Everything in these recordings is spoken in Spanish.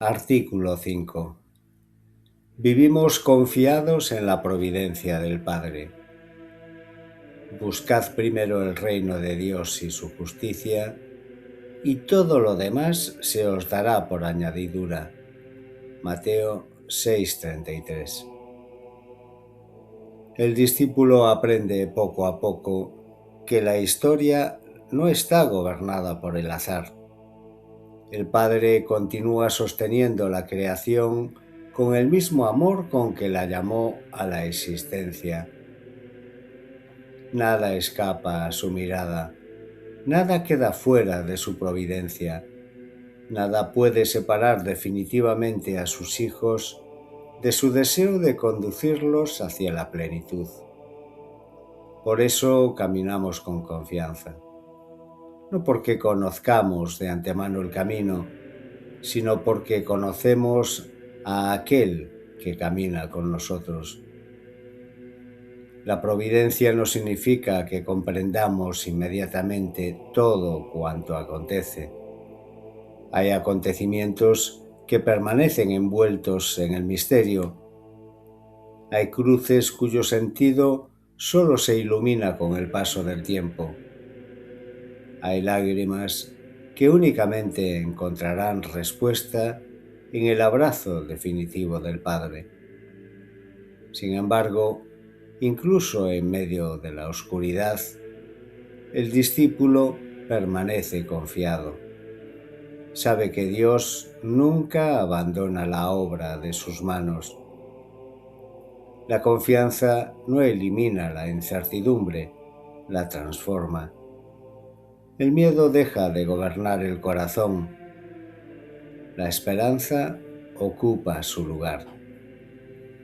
Artículo 5. Vivimos confiados en la providencia del Padre. Buscad primero el reino de Dios y su justicia, y todo lo demás se os dará por añadidura. Mateo 6:33. El discípulo aprende poco a poco que la historia no está gobernada por el azar. El Padre continúa sosteniendo la creación con el mismo amor con que la llamó a la existencia. Nada escapa a su mirada, nada queda fuera de su providencia, nada puede separar definitivamente a sus hijos de su deseo de conducirlos hacia la plenitud. Por eso caminamos con confianza, no porque conozcamos de antemano el camino, sino porque conocemos a aquel que camina con nosotros. La providencia no significa que comprendamos inmediatamente todo cuanto acontece. Hay acontecimientos que permanecen envueltos en el misterio. Hay cruces cuyo sentido solo se ilumina con el paso del tiempo. Hay lágrimas que únicamente encontrarán respuesta en el abrazo definitivo del Padre. Sin embargo, incluso en medio de la oscuridad, el discípulo permanece confiado. Sabe que Dios nunca abandona la obra de sus manos. La confianza no elimina la incertidumbre, la transforma. El miedo deja de gobernar el corazón. La esperanza ocupa su lugar.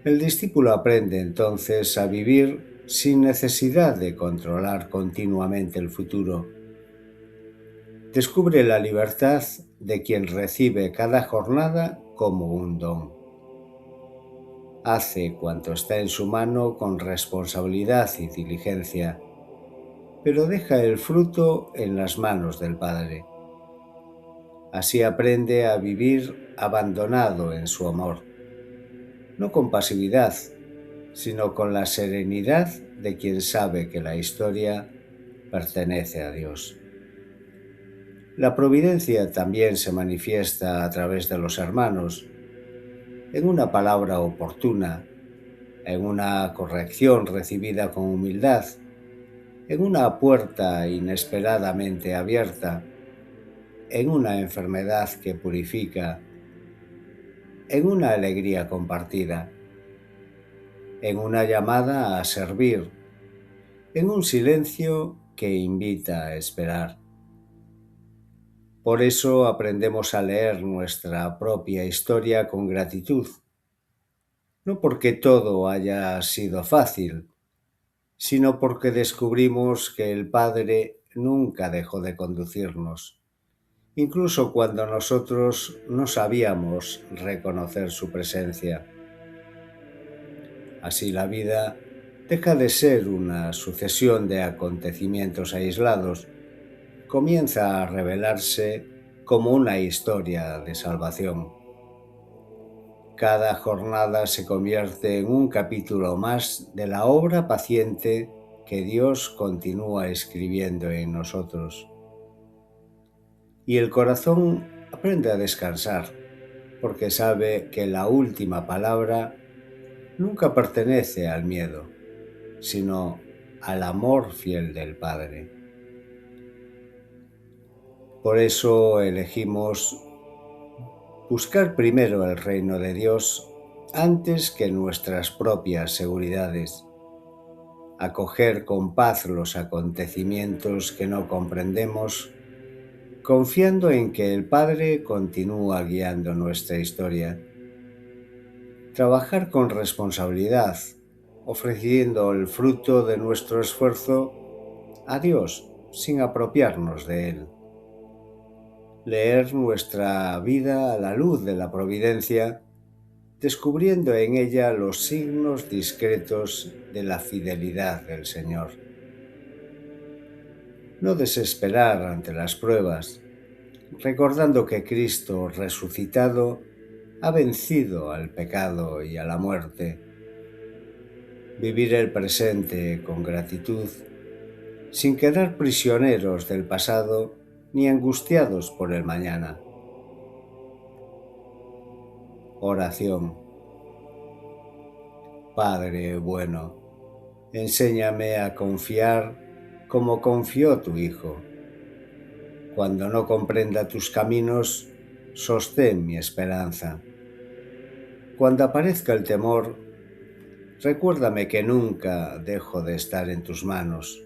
El discípulo aprende entonces a vivir sin necesidad de controlar continuamente el futuro. Descubre la libertad de quien recibe cada jornada como un don. Hace cuanto está en su mano con responsabilidad y diligencia, pero deja el fruto en las manos del Padre. Así aprende a vivir abandonado en su amor, no con pasividad, sino con la serenidad de quien sabe que la historia pertenece a Dios. La providencia también se manifiesta a través de los hermanos, en una palabra oportuna, en una corrección recibida con humildad, en una puerta inesperadamente abierta, en una enfermedad que purifica, en una alegría compartida, en una llamada a servir, en un silencio que invita a esperar. Por eso aprendemos a leer nuestra propia historia con gratitud, no porque todo haya sido fácil, sino porque descubrimos que el Padre nunca dejó de conducirnos, incluso cuando nosotros no sabíamos reconocer su presencia. Así la vida deja de ser una sucesión de acontecimientos aislados, comienza a revelarse como una historia de salvación. Cada jornada se convierte en un capítulo más de la obra paciente que Dios continúa escribiendo en nosotros. Y el corazón aprende a descansar, porque sabe que la última palabra nunca pertenece al miedo, sino al amor fiel del Padre. Por eso elegimos buscar primero el reino de Dios antes que nuestras propias seguridades, acoger con paz los acontecimientos que no comprendemos, confiando en que el Padre continúa guiando nuestra historia. Trabajar con responsabilidad, ofreciendo el fruto de nuestro esfuerzo a Dios sin apropiarnos de él. Leer nuestra vida a la luz de la providencia, descubriendo en ella los signos discretos de la fidelidad del Señor. No desesperar ante las pruebas, recordando que Cristo resucitado ha vencido al pecado y a la muerte. Vivir el presente con gratitud, sin quedar prisioneros del pasado ni angustiados por el mañana. Oración. Padre bueno, enséñame a confiar como confió tu Hijo. Cuando no comprenda tus caminos, sostén mi esperanza. Cuando aparezca el temor, recuérdame que nunca dejo de estar en tus manos.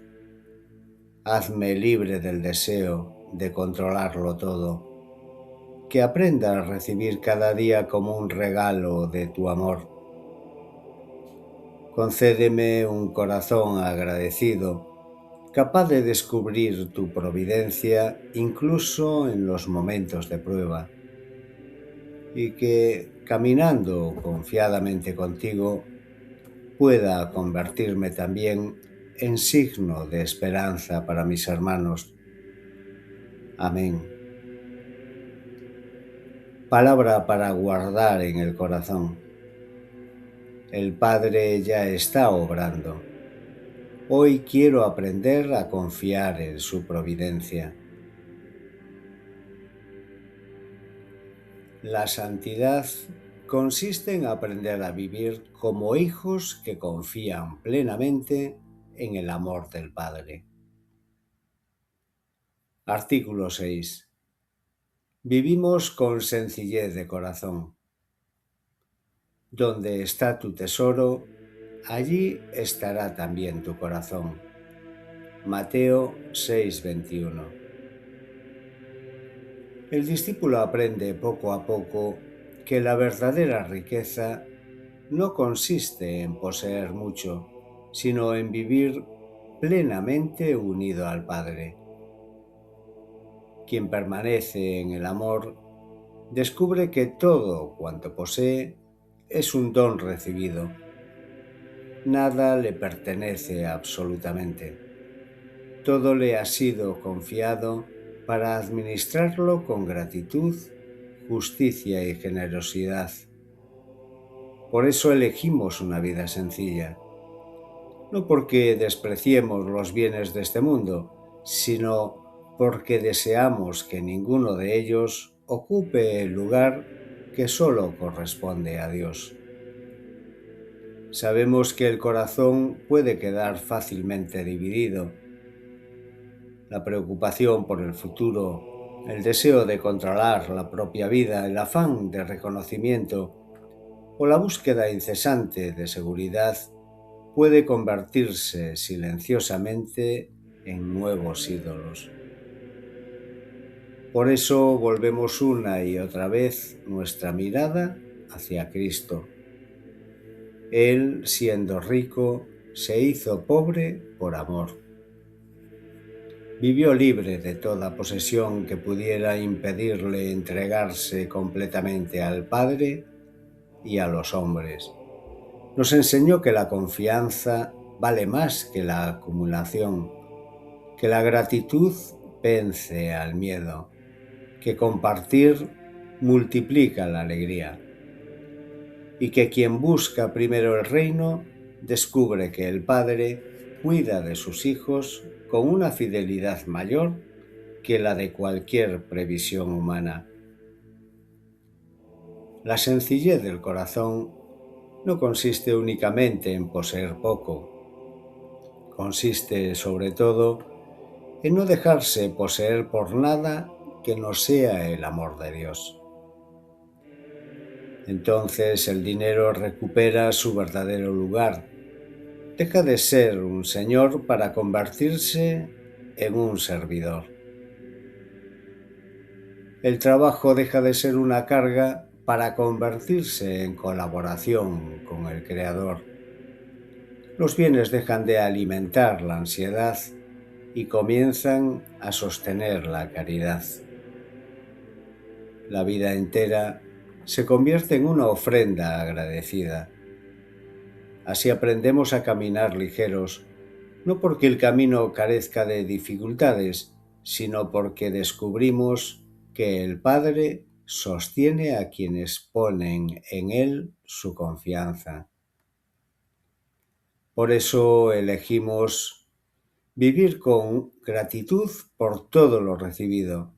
Hazme libre del deseo de controlarlo todo, que aprenda a recibir cada día como un regalo de tu amor. Concédeme un corazón agradecido, capaz de descubrir tu providencia incluso en los momentos de prueba, y que, caminando confiadamente contigo, pueda convertirme también en signo de esperanza para mis hermanos. Amén. Palabra para guardar en el corazón. El Padre ya está obrando. Hoy quiero aprender a confiar en su providencia. La santidad consiste en aprender a vivir como hijos que confían plenamente en el amor del Padre. Artículo 6. Vivimos con sencillez de corazón. Donde está tu tesoro, allí estará también tu corazón. Mateo 6:21. El discípulo aprende poco a poco que la verdadera riqueza no consiste en poseer mucho, sino en vivir plenamente unido al Padre. Quien permanece en el amor descubre que todo cuanto posee es un don recibido. Nada le pertenece absolutamente. Todo le ha sido confiado para administrarlo con gratitud, justicia y generosidad. Por eso elegimos una vida sencilla, no porque despreciemos los bienes de este mundo, sino porque deseamos que ninguno de ellos ocupe el lugar que solo corresponde a Dios. Sabemos que el corazón puede quedar fácilmente dividido. La preocupación por el futuro, el deseo de controlar la propia vida, el afán de reconocimiento o la búsqueda incesante de seguridad puede convertirse silenciosamente en nuevos ídolos. Por eso volvemos una y otra vez nuestra mirada hacia Cristo. Él, siendo rico, se hizo pobre por amor. Vivió libre de toda posesión que pudiera impedirle entregarse completamente al Padre y a los hombres. Nos enseñó que la confianza vale más que la acumulación, que la gratitud vence al miedo, que compartir multiplica la alegría, y que quien busca primero el reino descubre que el Padre cuida de sus hijos con una fidelidad mayor que la de cualquier previsión humana. La sencillez del corazón no consiste únicamente en poseer poco. Consiste, sobre todo, en no dejarse poseer por nada que no sea el amor de Dios. Entonces el dinero recupera su verdadero lugar. Deja de ser un señor para convertirse en un servidor. El trabajo deja de ser una carga para convertirse en colaboración con el Creador. Los bienes dejan de alimentar la ansiedad y comienzan a sostener la caridad. La vida entera se convierte en una ofrenda agradecida. Así aprendemos a caminar ligeros, no porque el camino carezca de dificultades, sino porque descubrimos que el Padre sostiene a quienes ponen en Él su confianza. Por eso elegimos vivir con gratitud por todo lo recibido,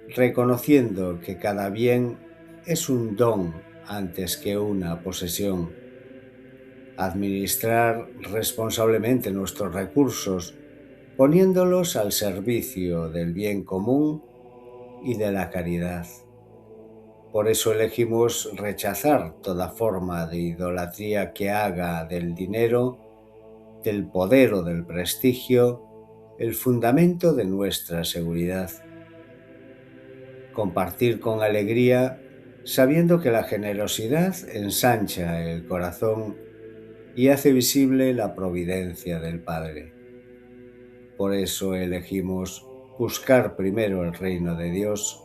reconociendo que cada bien es un don antes que una posesión. Administrar responsablemente nuestros recursos, poniéndolos al servicio del bien común y de la caridad. Por eso elegimos rechazar toda forma de idolatría que haga del dinero, del poder o del prestigio el fundamento de nuestra seguridad. Compartir con alegría, sabiendo que la generosidad ensancha el corazón y hace visible la providencia del Padre. Por eso elegimos buscar primero el reino de Dios,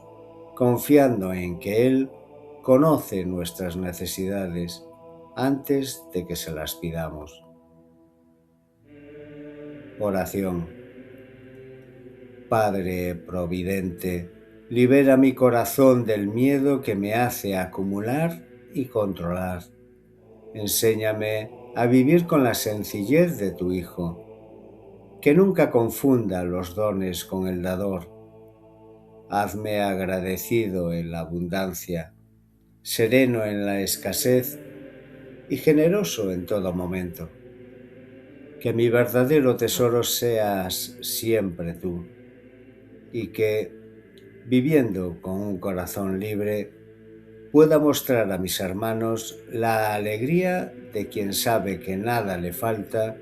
confiando en que Él conoce nuestras necesidades antes de que se las pidamos. Oración. Padre providente, libera mi corazón del miedo que me hace acumular y controlar. Enséñame a vivir con la sencillez de tu Hijo, que nunca confunda los dones con el dador. Hazme agradecido en la abundancia, sereno en la escasez y generoso en todo momento. Que mi verdadero tesoro seas siempre tú, y que, viviendo con un corazón libre, pueda mostrar a mis hermanos la alegría de quien sabe que nada le falta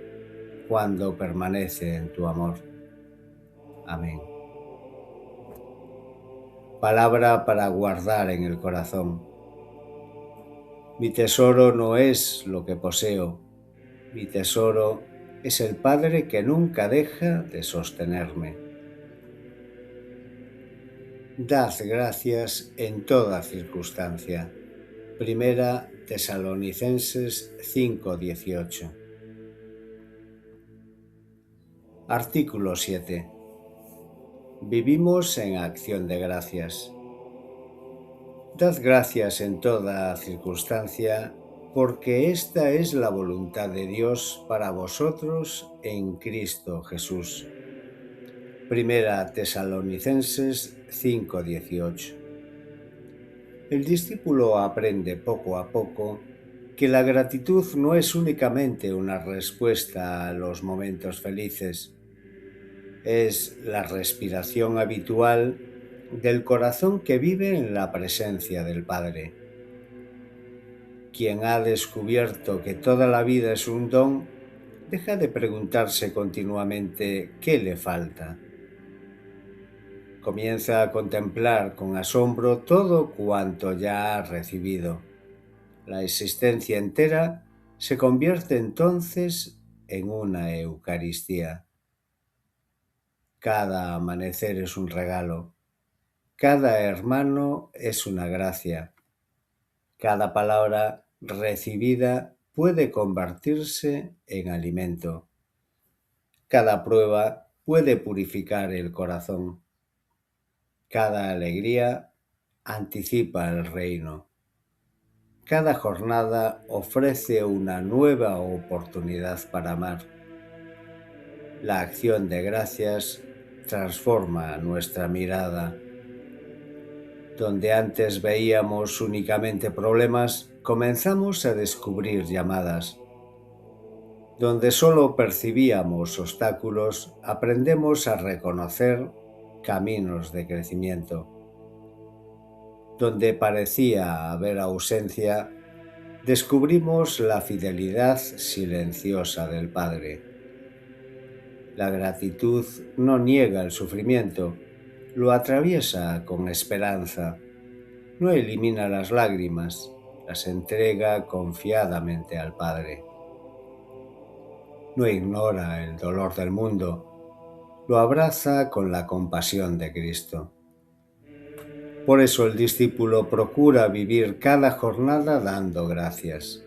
cuando permanece en tu amor. Amén. Palabra para guardar en el corazón. Mi tesoro no es lo que poseo, mi tesoro es el Padre que nunca deja de sostenerme. Dad gracias en toda circunstancia. Primera Tesalonicenses 5:18. Artículo 7. Vivimos en acción de gracias. Dad gracias en toda circunstancia, porque esta es la voluntad de Dios para vosotros en Cristo Jesús. Primera Tesalonicenses 5:18. El discípulo aprende poco a poco que la gratitud no es únicamente una respuesta a los momentos felices, es la respiración habitual del corazón que vive en la presencia del Padre. Quien ha descubierto que toda la vida es un don, deja de preguntarse continuamente qué le falta. Comienza a contemplar con asombro todo cuanto ya ha recibido. La existencia entera se convierte entonces en una Eucaristía. Cada amanecer es un regalo, cada hermano es una gracia, cada palabra recibida puede convertirse en alimento, cada prueba puede purificar el corazón, cada alegría anticipa el reino, cada jornada ofrece una nueva oportunidad para amar. La acción de gracias transforma nuestra mirada. Donde antes veíamos únicamente problemas, comenzamos a descubrir llamadas. Donde solo percibíamos obstáculos, aprendemos a reconocer caminos de crecimiento. Donde parecía haber ausencia, descubrimos la fidelidad silenciosa del Padre. La gratitud no niega el sufrimiento, lo atraviesa con esperanza, no elimina las lágrimas, las entrega confiadamente al Padre. No ignora el dolor del mundo, lo abraza con la compasión de Cristo. Por eso el discípulo procura vivir cada jornada dando gracias.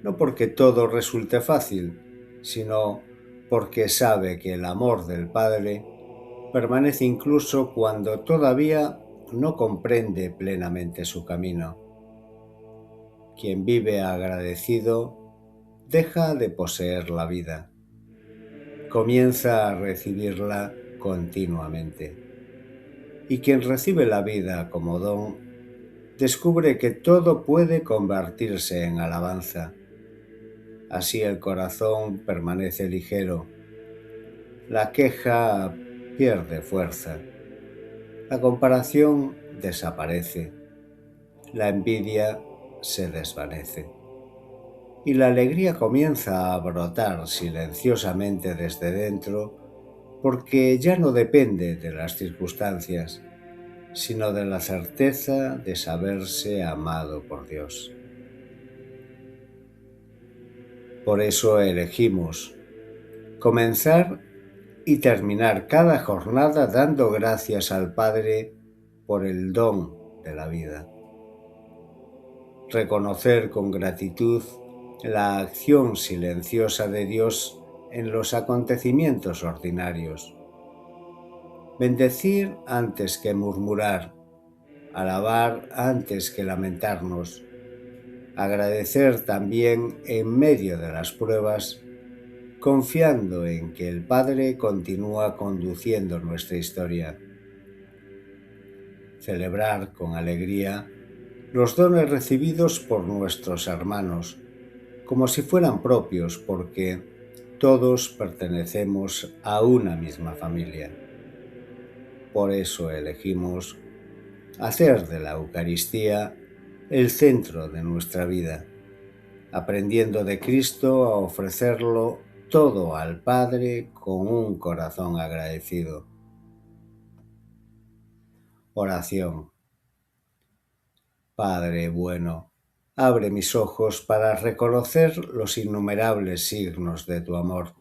No porque todo resulte fácil, sino porque sabe que el amor del Padre permanece incluso cuando todavía no comprende plenamente su camino. Quien vive agradecido deja de poseer la vida, comienza a recibirla continuamente. Y quien recibe la vida como don, descubre que todo puede convertirse en alabanza. Así el corazón permanece ligero, la queja pierde fuerza, la comparación desaparece, la envidia se desvanece y la alegría comienza a brotar silenciosamente desde dentro, porque ya no depende de las circunstancias, sino de la certeza de saberse amado por Dios. Por eso elegimos comenzar y terminar cada jornada dando gracias al Padre por el don de la vida. Reconocer con gratitud la acción silenciosa de Dios en los acontecimientos ordinarios. Bendecir antes que murmurar, alabar antes que lamentarnos, agradecer también en medio de las pruebas, confiando en que el Padre continúa conduciendo nuestra historia. Celebrar con alegría los dones recibidos por nuestros hermanos, como si fueran propios, porque todos pertenecemos a una misma familia. Por eso elegimos hacer de la Eucaristía el centro de nuestra vida, aprendiendo de Cristo a ofrecerlo todo al Padre con un corazón agradecido. Oración. Padre bueno, abre mis ojos para reconocer los innumerables signos de tu amor.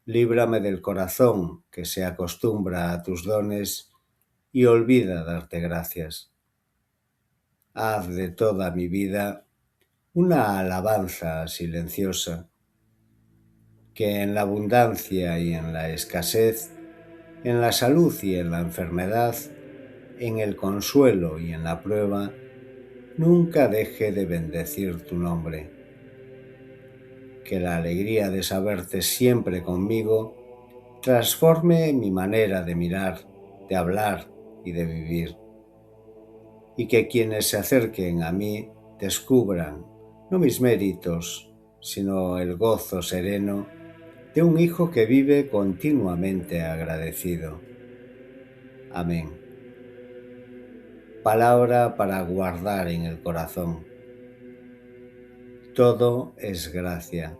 Líbrame del corazón que se acostumbra a tus dones y olvida darte gracias. Haz de toda mi vida una alabanza silenciosa, que en la abundancia y en la escasez, en la salud y en la enfermedad, en el consuelo y en la prueba, nunca deje de bendecir tu nombre. Que la alegría de saberte siempre conmigo transforme mi manera de mirar, de hablar y de vivir. Y que quienes se acerquen a mí descubran no mis méritos, sino el gozo sereno de un hijo que vive continuamente agradecido. Amén. Palabra para guardar en el corazón. Todo es gracia.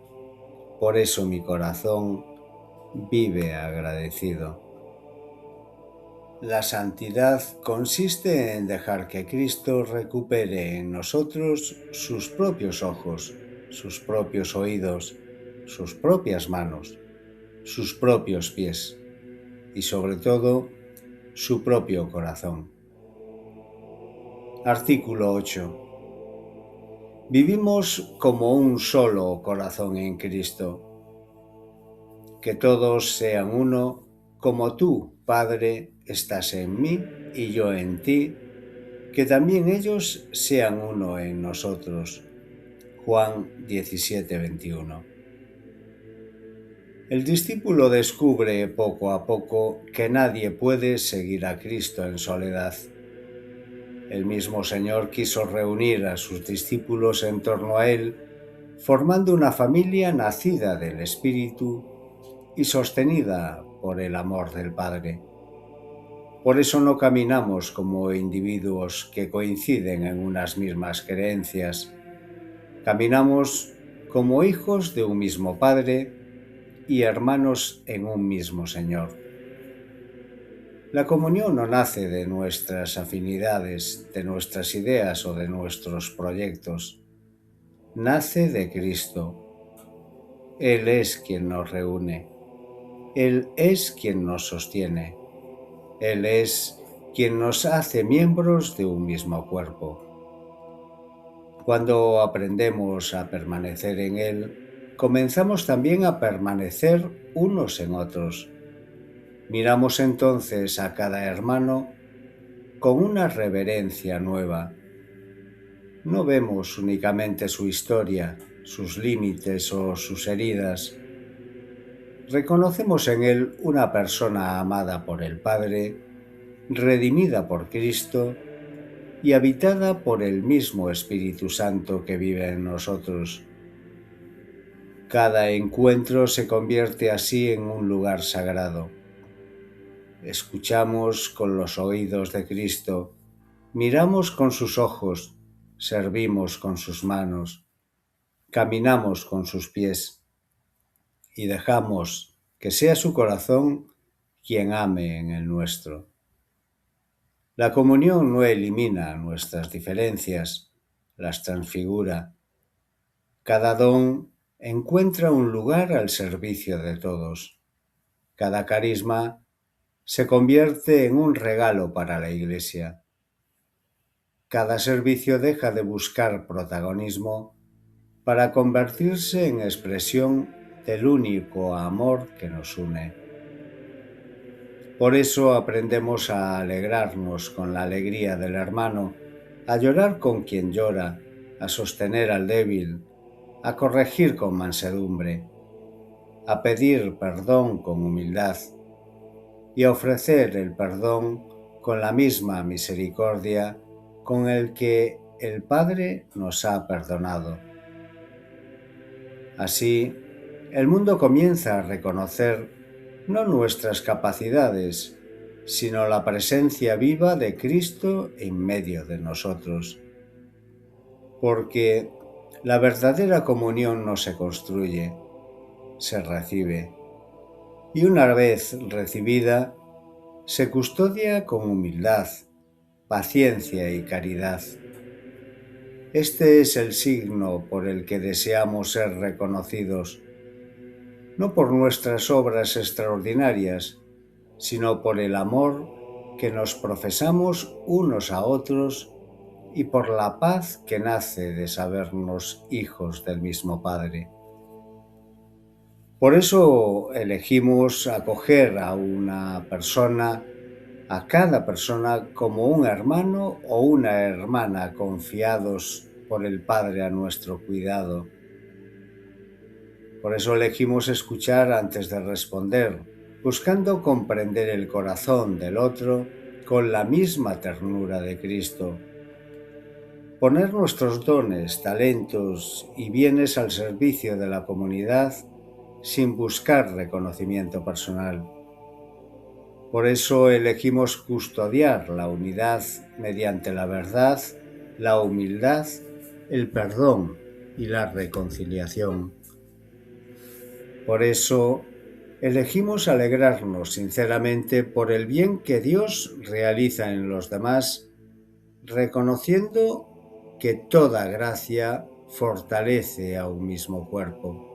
Por eso mi corazón vive agradecido. La santidad consiste en dejar que Cristo recupere en nosotros sus propios ojos, sus propios oídos, sus propias manos, sus propios pies y sobre todo su propio corazón. Artículo 8. Vivimos como un solo corazón en Cristo. Que todos sean uno, como tú, Padre, estás en mí y yo en ti, que también ellos sean uno en nosotros. Juan 17:21. El discípulo descubre poco a poco que nadie puede seguir a Cristo en soledad. El mismo Señor quiso reunir a sus discípulos en torno a Él, formando una familia nacida del Espíritu y sostenida por el amor del Padre. Por eso no caminamos como individuos que coinciden en unas mismas creencias. Caminamos como hijos de un mismo Padre y hermanos en un mismo Señor. La comunión no nace de nuestras afinidades, de nuestras ideas o de nuestros proyectos. Nace de Cristo. Él es quien nos reúne. Él es quien nos sostiene. Él es quien nos hace miembros de un mismo cuerpo. Cuando aprendemos a permanecer en Él, comenzamos también a permanecer unos en otros. Miramos entonces a cada hermano con una reverencia nueva. No vemos únicamente su historia, sus límites o sus heridas. Reconocemos en él una persona amada por el Padre, redimida por Cristo y habitada por el mismo Espíritu Santo que vive en nosotros. Cada encuentro se convierte así en un lugar sagrado. Escuchamos con los oídos de Cristo, miramos con sus ojos, servimos con sus manos, caminamos con sus pies y dejamos que sea su corazón quien ame en el nuestro. La comunión no elimina nuestras diferencias, las transfigura. Cada don encuentra un lugar al servicio de todos. Cada carisma se convierte en un regalo para la Iglesia. Cada servicio deja de buscar protagonismo para convertirse en expresión del único amor que nos une. Por eso aprendemos a alegrarnos con la alegría del hermano, a llorar con quien llora, a sostener al débil, a corregir con mansedumbre, a pedir perdón con humildad y a ofrecer el perdón con la misma misericordia con el que el Padre nos ha perdonado. Así, el mundo comienza a reconocer no nuestras capacidades, sino la presencia viva de Cristo en medio de nosotros. Porque la verdadera comunión no se construye, se recibe. Y una vez recibida, se custodia con humildad, paciencia y caridad. Este es el signo por el que deseamos ser reconocidos, no por nuestras obras extraordinarias, sino por el amor que nos profesamos unos a otros y por la paz que nace de sabernos hijos del mismo Padre. Por eso elegimos acoger a cada persona como un hermano o una hermana confiados por el Padre a nuestro cuidado. Por eso elegimos escuchar antes de responder, buscando comprender el corazón del otro con la misma ternura de Cristo. Poner nuestros dones, talentos y bienes al servicio de la comunidad sin buscar reconocimiento personal. Por eso elegimos custodiar la unidad mediante la verdad, la humildad, el perdón y la reconciliación. Por eso elegimos alegrarnos sinceramente por el bien que Dios realiza en los demás, reconociendo que toda gracia fortalece a un mismo cuerpo.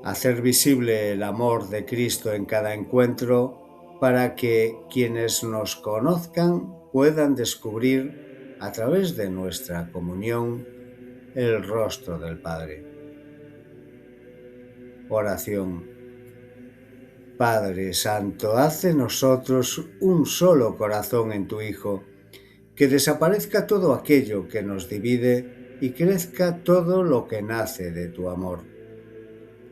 Hacer visible el amor de Cristo en cada encuentro para que quienes nos conozcan puedan descubrir a través de nuestra comunión el rostro del Padre. Oración. Padre Santo, haz de nosotros un solo corazón en tu Hijo, que desaparezca todo aquello que nos divide y crezca todo lo que nace de tu amor.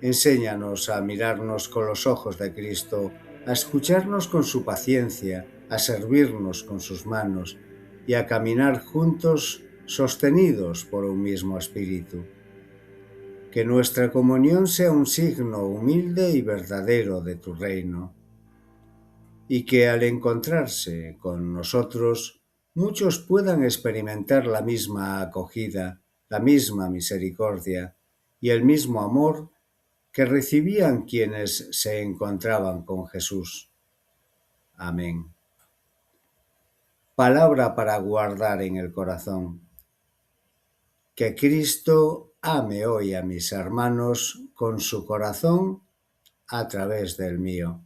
Enséñanos a mirarnos con los ojos de Cristo, a escucharnos con su paciencia, a servirnos con sus manos y a caminar juntos sostenidos por un mismo espíritu. Que nuestra comunión sea un signo humilde y verdadero de tu reino, y que al encontrarse con nosotros, muchos puedan experimentar la misma acogida, la misma misericordia y el mismo amor que recibían quienes se encontraban con Jesús. Amén. Palabra para guardar en el corazón. Que Cristo ame hoy a mis hermanos con su corazón a través del mío.